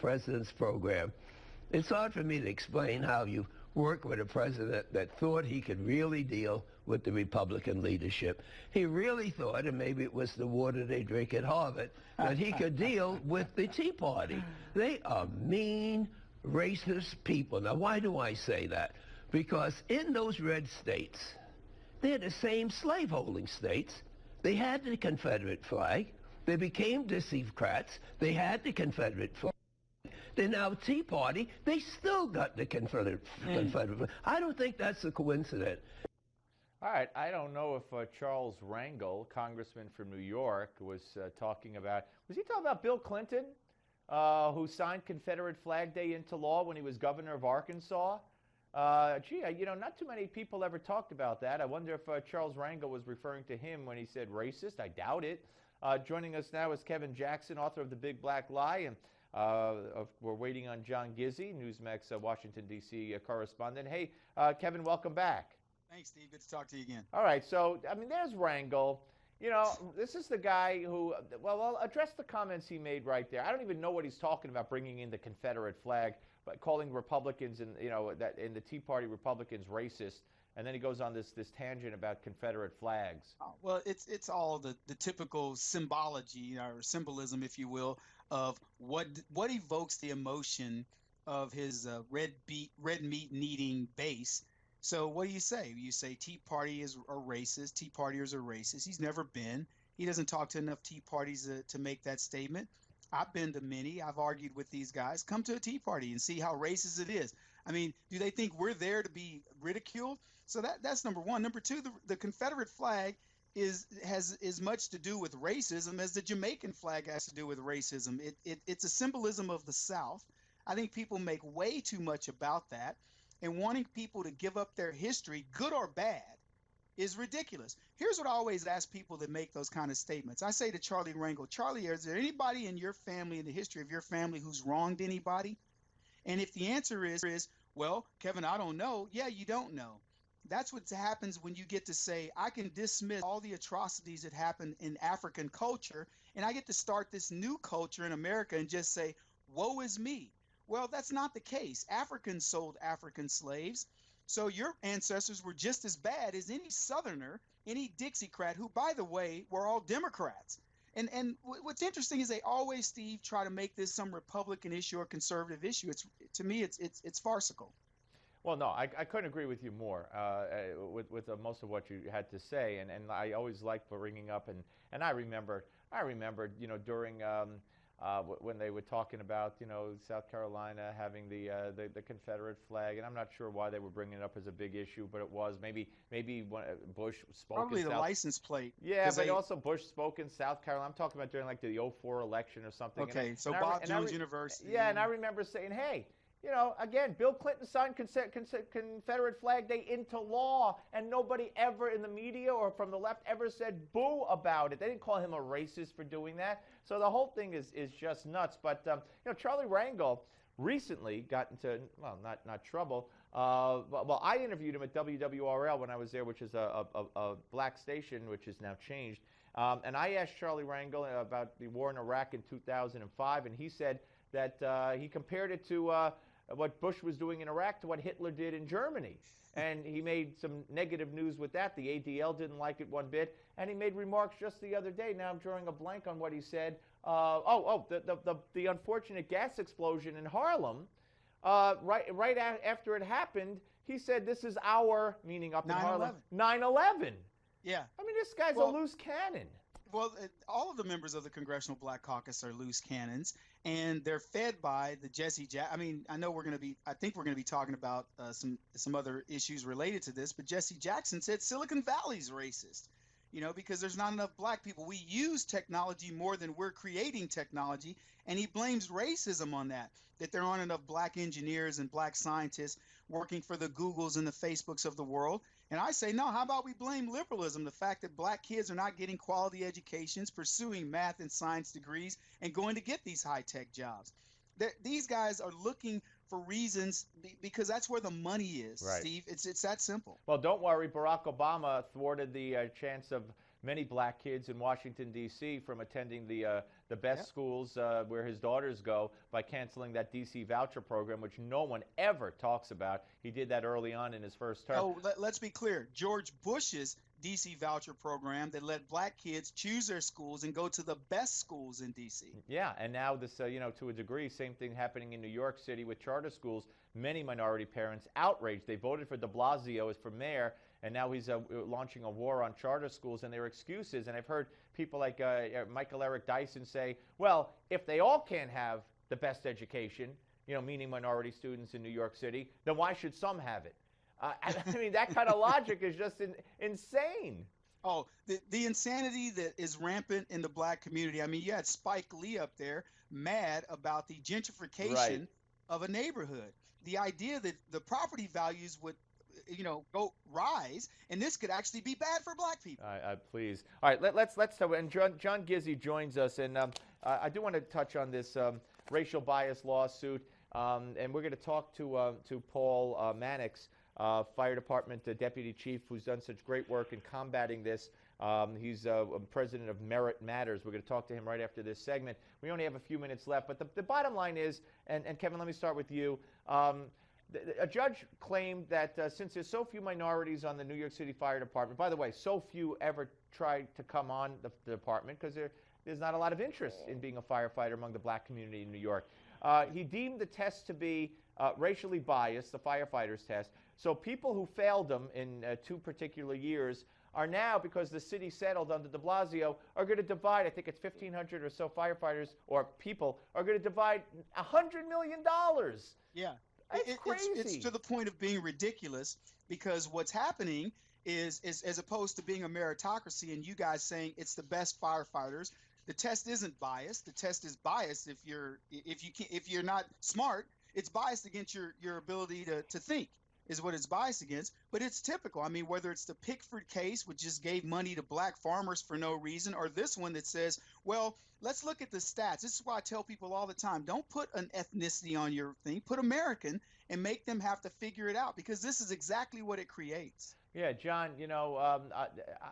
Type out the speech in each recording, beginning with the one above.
president's program. It's hard for me to explain how you work with a president that thought he could really deal with the Republican leadership. He really thought, and maybe it was the water they drink at Harvard, that he could deal with the Tea Party. They are mean, racist people. Now, why do I say that? Because in those red states, they're the same slaveholding states. They had the Confederate flag. They became Democrats. They had the Confederate flag. They're now Tea Party. They still got the Confederate flag. I don't think that's a coincidence. All right. I don't know if Charles Rangel, congressman from New York, was talking about Bill Clinton, who signed Confederate Flag Day into law when he was governor of Arkansas? Gee, not too many people ever talked about that. I wonder if Charles Rangel was referring to him when he said racist. I doubt it. Joining us now is Kevin Jackson, author of The Big Black Lie, and we're waiting on John Gizzi, Newsmax Washington, D.C. Correspondent. Hey, Kevin, welcome back. Thanks, Steve. Good to talk to you again. All right, so, there's Rangel. This is the guy who, well, address the comments he made right there. I don't even know what he's talking about, bringing in the Confederate flag, but calling Republicans and, that in the Tea Party Republicans racist. And then he goes on this tangent about Confederate flags. Well, it's all the typical symbology or symbolism, if you will, of what evokes the emotion of his red meat needing base. So what do you say? You say Tea Party are racist. Tea Partiers are racist. He's never been. He doesn't talk to enough Tea Parties to make that statement. I've been to many. I've argued with these guys. Come to a Tea Party and see how racist it is. I mean, do they think we're there to be ridiculed? So that's number one. Number two, the Confederate flag has as much to do with racism as the Jamaican flag has to do with racism. It's a symbolism of the South. I think people make way too much about that, and wanting people to give up their history, good or bad, is ridiculous. Here's what I always ask people that make those kind of statements. I say to Charlie Rangel, Charlie, is there anybody in your family, in the history of your family, who's wronged anybody? And if the answer is, well, Kevin, I don't know. Yeah, you don't know. That's what happens when you get to say, I can dismiss all the atrocities that happen in African culture, and I get to start this new culture in America and just say, woe is me. Well, that's not the case. Africans sold African slaves. So your ancestors were just as bad as any Southerner, any Dixiecrat, who, by the way, were all Democrats. And what's interesting is they always, Steve, try to make this some Republican issue or conservative issue. To me, it's farcical. Well, no, I couldn't agree with you more with most of what you had to say, and I always liked bringing up, and I remembered, during when they were talking about, South Carolina having the Confederate flag, and I'm not sure why they were bringing it up as a big issue, but it was. Maybe when Bush spoke. Probably the license plate. Yeah, but also Bush spoke in South Carolina. I'm talking about during like the 2004 election or something. Okay, so Bob Jones University. Yeah, and I remember saying, hey, again, Bill Clinton signed Confederate Flag Day into law, and nobody ever in the media or from the left ever said boo about it. They didn't call him a racist for doing that. So the whole thing is just nuts. But, Charlie Rangel recently got into, well, not trouble. Well, I interviewed him at WWRL when I was there, which is a black station, which is now changed. And I asked Charlie Rangel about the war in Iraq in 2005, and he said that he compared it to what Bush was doing in Iraq to what Hitler did in Germany. And he made some negative news with that. The ADL didn't like it one bit. And he made remarks just the other day. Now I'm drawing a blank on what he said. The unfortunate gas explosion in Harlem. Right after it happened, he said, this is our, meaning up in Harlem, 9/11. Yeah. I mean, this guy's a loose cannon. Well, all of the members of the Congressional Black Caucus are loose cannons, and they're fed by the Jesse Jackson. I mean, I think we're going to be talking about some other issues related to this, but Jesse Jackson said Silicon Valley's racist, because there's not enough black people. We use technology more than we're creating technology, and he blames racism on that there aren't enough black engineers and black scientists working for the Googles and the Facebooks of the world. And I say, no, how about we blame liberalism, the fact that black kids are not getting quality educations, pursuing math and science degrees, and going to get these high-tech jobs. These guys are looking for reasons because that's where the money is, right. Steve. It's that simple. Well, don't worry. Barack Obama thwarted the chance of many black kids in Washington, D.C. from attending the best schools where his daughters go by canceling that D.C. voucher program, which no one ever talks about. He did that early on in his first term. Oh, let's be clear. George Bush's D.C. voucher program that let black kids choose their schools and go to the best schools in D.C. Yeah, and now this, to a degree, same thing happening in New York City with charter schools. Many minority parents outraged. They voted for de Blasio as for mayor, and now he's launching a war on charter schools and their excuses. And I've heard people like Michael Eric Dyson say, well, if they all can't have the best education, meaning minority students in New York City, then why should some have it? I mean, that kind of logic is just insane. Oh, the insanity that is rampant in the black community. I mean, you had Spike Lee up there mad about the gentrification of a neighborhood. The idea that the property values would, go rise, and this could actually be bad for black people. Please. All right, let's talk. And John Gizzi joins us, and I do want to touch on this racial bias lawsuit, and we're going to talk to Paul Mannix, Fire Department Deputy Chief, who's done such great work in combating this. He's president of Merit Matters. We're going to talk to him right after this segment. We only have a few minutes left, but the bottom line is, and Kevin, let me start with you. A judge claimed that since there's so few minorities on the New York City Fire Department, by the way, so few ever tried to come on the department because there's not a lot of interest in being a firefighter among the black community in New York. He deemed the test to be racially biased, the firefighters test. So people who failed them in 2 particular years are now, because the city settled under de Blasio, are going to divide, I think it's 1,500 or so firefighters or people, are going to divide $100 million. Yeah. That's crazy. It's to the point of being ridiculous, because what's happening is as opposed to being a meritocracy and you guys saying it's the best firefighters, the test isn't biased. The test is biased if you're not smart. It's biased against your ability to think, is what it's biased against. But it's typical. I mean, whether it's the Pickford case, which just gave money to black farmers for no reason, or this one that says, well, let's look at the stats. This is why I tell people all the time, don't put an ethnicity on your thing. Put American and make them have to figure it out, because this is exactly what it creates. Yeah, John,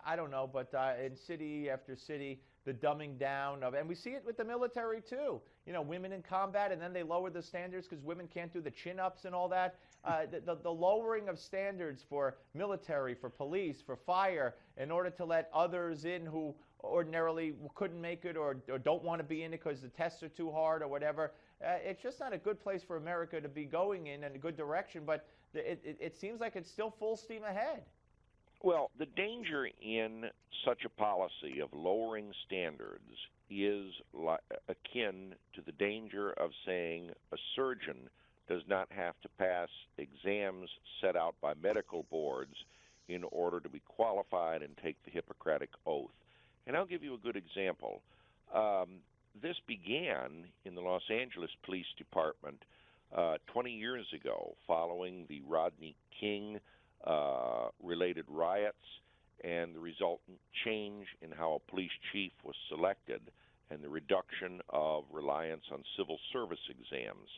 I don't know, but in city after city, the dumbing down of, and we see it with the military too. Women in combat, and then they lower the standards because women can't do the chin-ups and all that. The lowering of standards for military, for police, for fire, in order to let others in who ordinarily couldn't make it or don't want to be in it because the tests are too hard or whatever. It's just not a good place for America to be going in a good direction, but it seems like it's still full steam ahead. Well, the danger in such a policy of lowering standards is akin to the danger of saying a surgeon does not have to pass exams set out by medical boards in order to be qualified and take the Hippocratic Oath. And I'll give you a good example. This began in the Los Angeles Police Department 20 years ago, following the Rodney King related riots and the resultant change in how a police chief was selected and the reduction of reliance on civil service exams.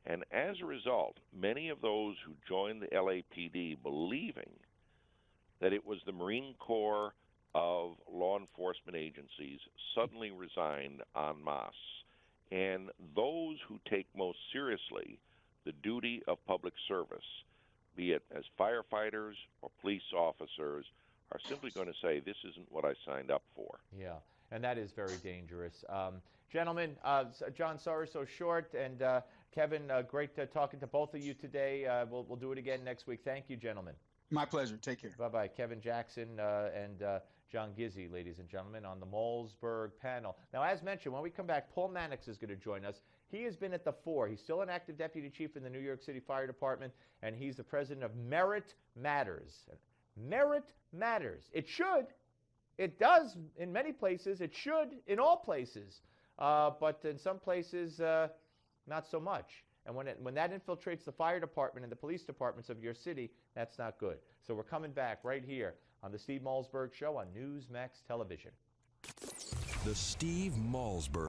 And as a result, many of those who joined the LAPD believing that it was the Marine Corps of law enforcement agencies suddenly resigned en masse. And those who take most seriously the duty of public service, be it as firefighters or police officers, are simply going to say, this isn't what I signed up for. Yeah, and that is very dangerous. Gentlemen, John, sorry so short, and Kevin, great talking to both of you today. We'll do it again next week. Thank you, gentlemen. My pleasure. Take care. Bye-bye. Kevin Jackson and John Gizzi, ladies and gentlemen, on the Malzberg panel. Now, as mentioned, when we come back, Paul Mannix is going to join us. He has been at the fore. He's still an active deputy chief in the New York City Fire Department, and he's the president of Merit Matters. Merit Matters. It should. It does in many places. It should in all places. But in some places, not so much. And when that infiltrates the fire department and the police departments of your city, that's not good. So we're coming back right here on the Steve Malzberg Show on Newsmax Television. The Steve Malzberg